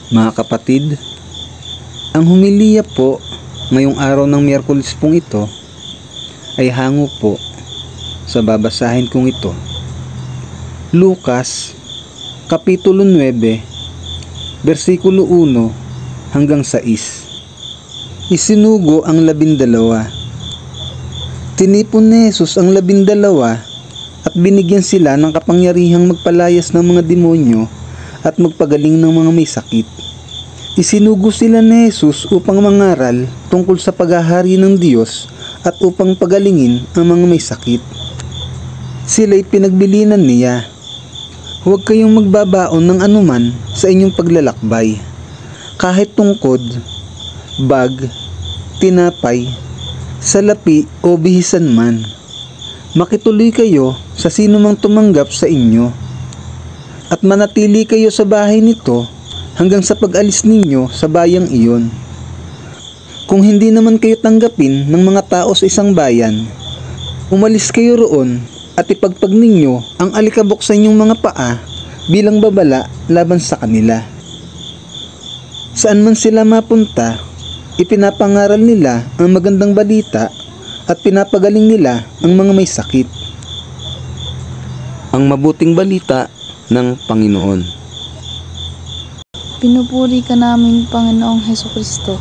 Mga kapatid, ang humiliya po ngayong araw ng Miyerkules pong ito ay hango po sa babasahin kong ito. Lucas, Kapitulo 9, versikulo 1 hanggang 6. Isinugo ang 12. Tinipon ni Jesus ang 12 at binigyan sila ng kapangyarihang magpalayas ng mga demonyo at magpagaling ng mga may sakit. Isinugo sila ni Jesus upang mangaral tungkol sa paghahari ng Diyos at upang pagalingin ang mga may sakit. Sila'y pinagbilinan niya, "Huwag kayong magbabaon ng anuman sa inyong paglalakbay, kahit tungkod, bag, tinapay, salapi o bihisan man. Makituloy kayo sa sino mang tumanggap sa inyo. At manatili kayo sa bahay nito hanggang sa pag-alis ninyo sa bayang iyon. Kung hindi naman kayo tanggapin ng mga tao sa isang bayan, umalis kayo roon at ipagpag ninyo ang alikabok sa inyong mga paa bilang babala laban sa kanila. Saan man sila mapunta, ipinapangaral nila ang magandang balita at pinapagaling nila ang mga may sakit." Ang mabuting balita ng Panginoon. Pinupuri ka namin, Panginoong Hesukristo.